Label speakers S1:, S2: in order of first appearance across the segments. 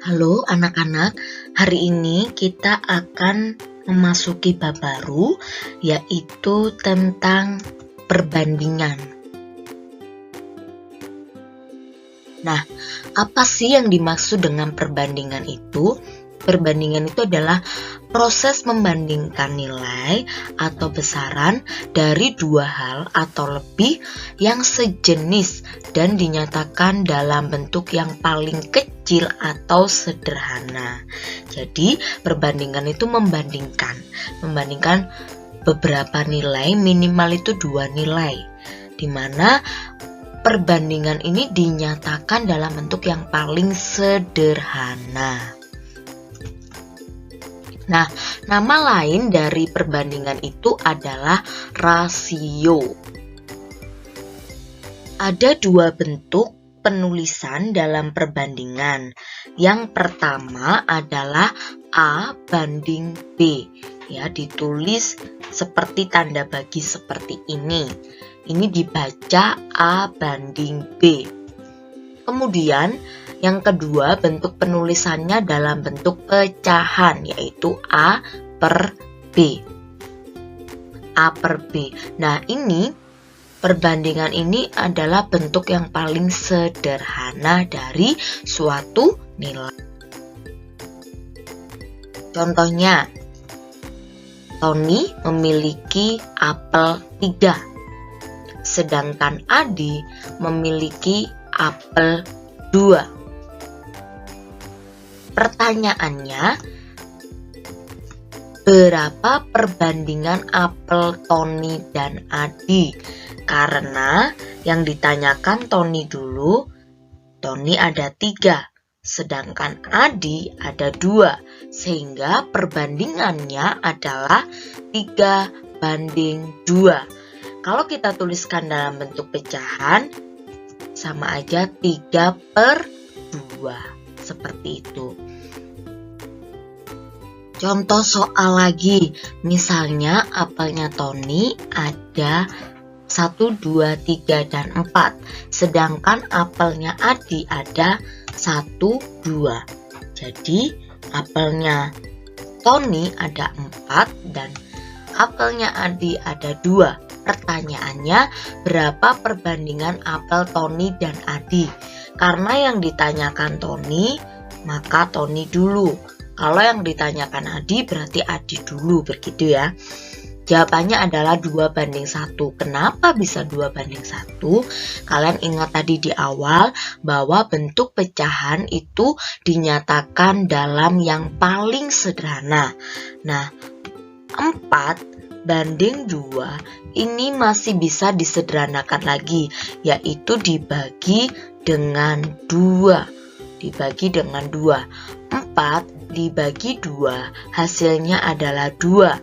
S1: Halo anak-anak, hari ini kita akan memasuki bab baru, yaitu tentang perbandingan. Nah, apa sih yang dimaksud dengan perbandingan itu? Perbandingan itu adalah proses membandingkan nilai atau besaran dari dua hal atau lebih yang sejenis dan dinyatakan dalam bentuk yang paling kecil atau sederhana. Jadi, perbandingan itu membandingkan beberapa nilai, minimal itu dua nilai, di mana perbandingan ini dinyatakan dalam bentuk yang paling sederhana. Nah, nama lain dari perbandingan itu adalah rasio. Ada dua bentuk penulisan dalam perbandingan. Yang pertama adalah A banding B. Ya, ditulis seperti tanda bagi seperti ini. Ini dibaca A banding B. Kemudian yang kedua, bentuk penulisannya dalam bentuk pecahan, yaitu A per B. A per B. Nah, ini perbandingan ini adalah bentuk yang paling sederhana dari suatu nilai. Contohnya, Tony memiliki apel 3, sedangkan Adi memiliki apel 2. Pertanyaannya, berapa perbandingan apel Tony dan Adi? Karena yang ditanyakan Tony dulu, Tony ada 3, sedangkan Adi ada 2, sehingga perbandingannya adalah 3 banding 2. Kalau kita tuliskan dalam bentuk pecahan, sama aja 3 per 2, seperti itu. Contoh soal lagi, misalnya apelnya Tony ada 1, 2, 3, dan 4, sedangkan apelnya Adi ada 1, 2. Jadi apelnya Tony ada 4 dan apelnya Adi ada 2. Pertanyaannya, berapa perbandingan apel Tony dan Adi? Karena yang ditanyakan Tony, maka Tony dulu. Kalau yang ditanyakan Adi, berarti Adi dulu, begitu ya. Jawabannya adalah 2 banding 1. Kenapa bisa 2 banding 1? Kalian ingat tadi di awal bahwa bentuk pecahan itu dinyatakan dalam yang paling sederhana. Nah, 4 banding 2 ini masih bisa disederhanakan lagi, yaitu dibagi dengan 2. Dibagi dengan 2. 4 dibagi 2 hasilnya adalah 2.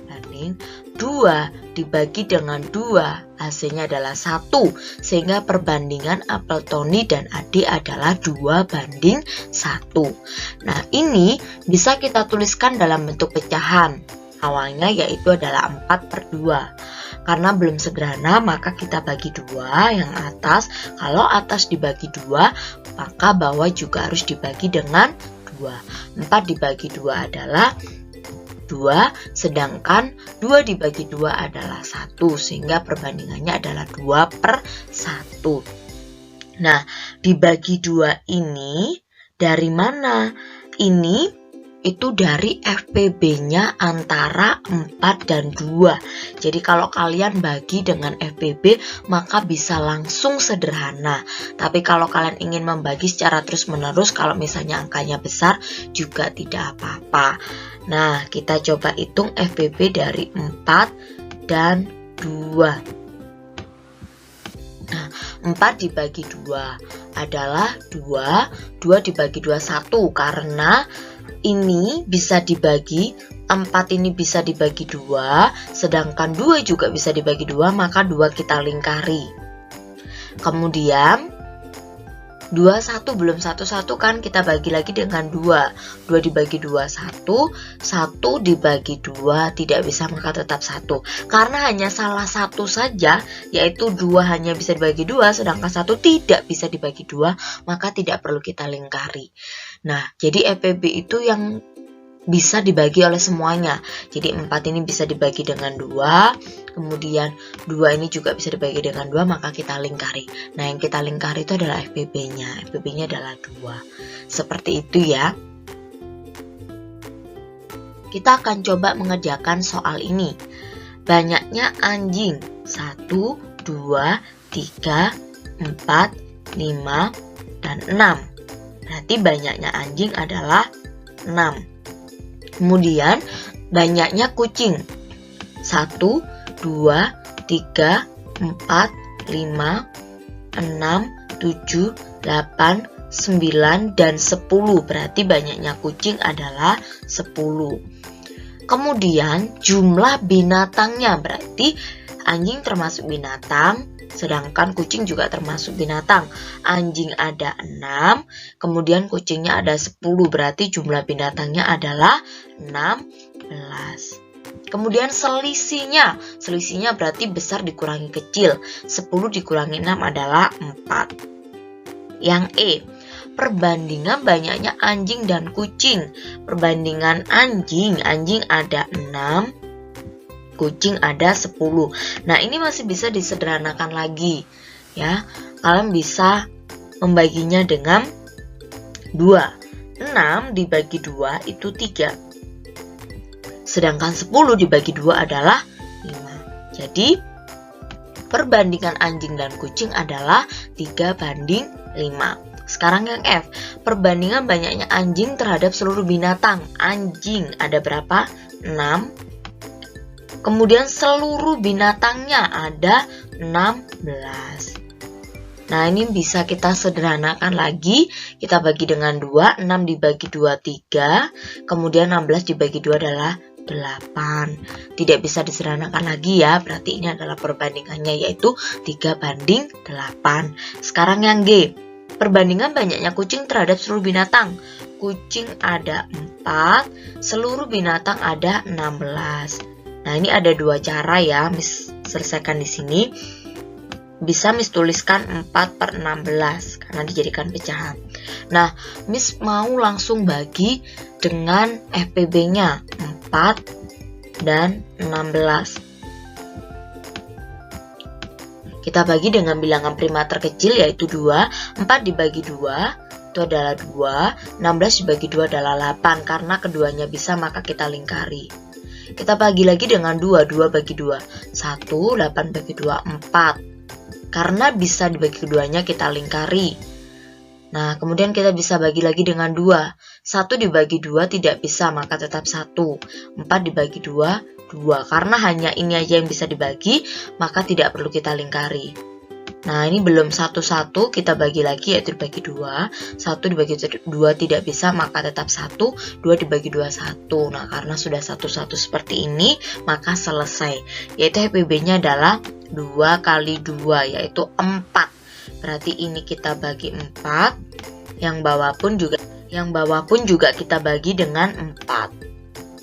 S1: Banding 2 dibagi dengan 2 hasilnya adalah 1. Sehingga perbandingan apel Tony dan Adi adalah 2 banding 1. Nah, ini bisa kita tuliskan dalam bentuk pecahan. Awalnya yaitu adalah 4 per 2. Karena belum sederhana, maka kita bagi 2 yang atas. Kalau atas dibagi 2, maka bawah juga harus dibagi dengan 2. 4 dibagi 2 adalah 2, sedangkan 2 dibagi 2 adalah 1, sehingga perbandingannya adalah 2 per 1. Nah, dibagi 2 ini dari mana? Ini itu dari FPB-nya antara 4 dan 2. Jadi kalau kalian bagi dengan FPB, maka bisa langsung sederhana. Tapi kalau kalian ingin membagi secara terus-menerus, kalau misalnya angkanya besar, juga tidak apa-apa. Nah, kita coba hitung FPB dari 4 dan 2. Nah, 4 dibagi 2 adalah 2. 2 dibagi 2, 1. Karena ini bisa dibagi, 4 ini bisa dibagi 2, sedangkan 2 juga bisa dibagi 2, maka 2 kita lingkari. Kemudian 21 belum 1 kan, kita bagi lagi dengan 2. 2 dibagi 2 1, 1 dibagi 2 tidak bisa, maka tetap 1. Karena hanya salah satu saja, yaitu 2 hanya bisa dibagi 2, sedangkan 1 tidak bisa dibagi 2, maka tidak perlu kita lingkari. Nah, jadi EPB itu yang bisa dibagi oleh semuanya. Jadi 4 ini bisa dibagi dengan 2, kemudian 2 ini juga bisa dibagi dengan 2, maka kita lingkari. Nah, yang kita lingkari itu adalah FPB-nya. FPB-nya adalah 2. Seperti itu ya. Kita akan coba mengerjakan soal ini. Banyaknya anjing 1, 2, 3, 4, 5, dan 6. Berarti banyaknya anjing adalah 6. Kemudian banyaknya kucing 1, 2, 3, 4, 5, 6, 7, 8, 9, dan 10. Berarti banyaknya kucing adalah 10. Kemudian jumlah binatangnya, berarti anjing termasuk binatang, sedangkan kucing juga termasuk binatang. Anjing ada 6, kemudian kucingnya ada 10, berarti jumlah binatangnya adalah 16. Kemudian selisihnya berarti besar dikurangi kecil. 10 dikurangi 6 adalah 4. Yang E, perbandingan banyaknya anjing dan kucing. Perbandingan anjing ada 6, kucing ada 10. Nah, ini masih bisa disederhanakan lagi ya. Kalian bisa membaginya dengan 2. 6 dibagi 2 itu 3. Sedangkan 10 dibagi 2 adalah 5. Jadi perbandingan anjing dan kucing adalah 3:5. Sekarang yang F, perbandingan banyaknya anjing terhadap seluruh binatang. Anjing ada berapa? 6. Kemudian seluruh binatangnya ada 16. Nah, ini bisa kita sederhanakan lagi. Kita bagi dengan 2, 6 dibagi 2, 3. Kemudian 16 dibagi 2 adalah 8. Tidak bisa disederhanakan lagi ya, berarti ini adalah perbandingannya, yaitu 3:8. Sekarang yang G, perbandingan banyaknya kucing terhadap seluruh binatang. Kucing ada 4, seluruh binatang ada 16. Nah, ini ada 2 cara ya, Miss selesaikan di sini. Bisa Miss tuliskan 4/16 karena dijadikan pecahan. Nah, Miss mau langsung bagi dengan FPB-nya 4 dan 16. Kita bagi dengan bilangan prima terkecil yaitu 2. 4 dibagi 2 itu adalah 2. 16 dibagi 2 adalah 8. Karena keduanya bisa, maka kita lingkari. Kita bagi lagi dengan 2, 2 bagi 2, 1, 8 bagi 2, 4. Karena bisa dibagi keduanya, kita lingkari. Nah, kemudian kita bisa bagi lagi dengan 2. 1 dibagi 2 tidak bisa, maka tetap 1. 4 dibagi 2, 2. Karena hanya ini aja yang bisa dibagi, maka tidak perlu kita lingkari. Nah, ini belum 1 kita bagi lagi, yaitu dibagi 2. 1 dibagi 2 tidak bisa, maka tetap 1. 2 dibagi 2, 1. Nah, karena sudah 1 seperti ini, maka selesai. Yaitu FPB-nya adalah 2 kali 2, yaitu 4. Berarti ini kita bagi 4. Yang bawah pun juga kita bagi dengan 4.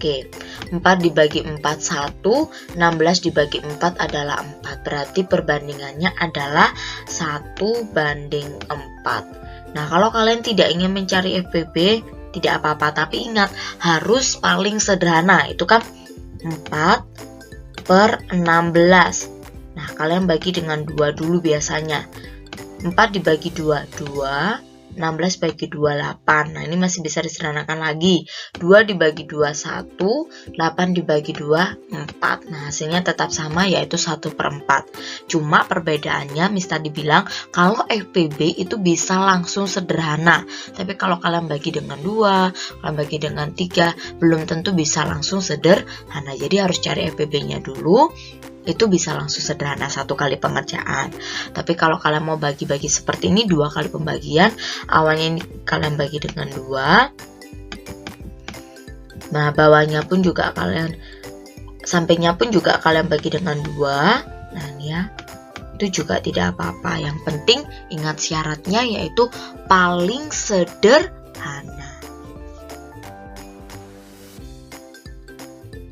S1: Oke, 4 dibagi 4, 1, 16 dibagi 4 adalah 4. Berarti perbandingannya adalah 1:4. Nah, kalau kalian tidak ingin mencari FPB, tidak apa-apa. Tapi ingat, harus paling sederhana. Itu kan 4/16. Nah, kalian bagi dengan 2 dulu biasanya. 4 dibagi 2, 2. 16 bagi 2, 8. Nah, ini masih bisa disederhanakan lagi. 2 dibagi 2, 1. 8 dibagi 2, 4. Nah, hasilnya tetap sama, yaitu 1/4. Cuma perbedaannya, Miss tadi bilang, kalau FPB itu bisa langsung sederhana. Tapi kalau kalian bagi dengan 2, kalian bagi dengan 3, belum tentu bisa langsung sederhana. Jadi harus cari FPB-nya dulu. Itu bisa langsung sederhana 1 kali pengerjaan. Tapi kalau kalian mau bagi-bagi seperti ini, 2 kali pembagian. Awalnya ini kalian bagi dengan 2. Nah, bawahnya pun juga sampingnya pun juga kalian bagi dengan 2. Nah, ini ya. itu juga tidak apa-apa. Yang penting ingat syaratnya, yaitu paling sederhana.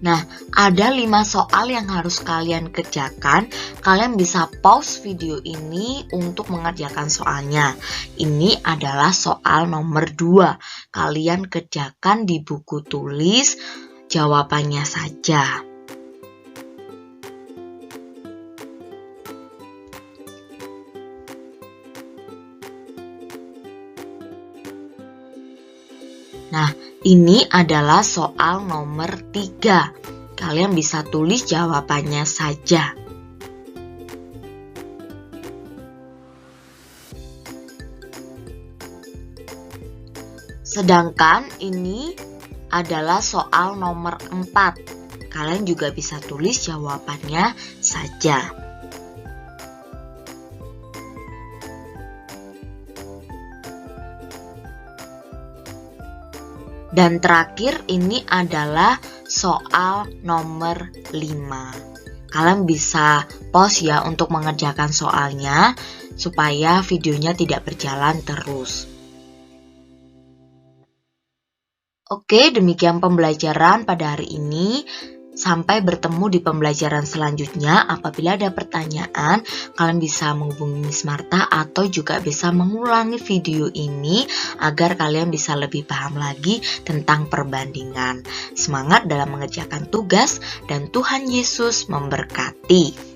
S1: Nah, ada 5 soal yang harus kalian kerjakan. Kalian bisa pause video ini untuk mengerjakan soalnya. Ini adalah soal nomor 2. Kalian kerjakan di buku tulis jawabannya saja. Nah, ini adalah soal nomor 3. Kalian bisa tulis jawabannya saja. Sedangkan ini adalah soal nomor 4. Kalian juga bisa tulis jawabannya saja. Dan terakhir ini adalah soal nomor 5. Kalian bisa pause ya untuk mengerjakan soalnya supaya videonya tidak berjalan terus. Oke, demikian pembelajaran pada hari ini. Sampai bertemu di pembelajaran selanjutnya. Apabila ada pertanyaan, kalian bisa menghubungi Miss Marta atau juga bisa mengulangi video ini agar kalian bisa lebih paham lagi tentang perbandingan. Semangat dalam mengerjakan tugas dan Tuhan Yesus memberkati.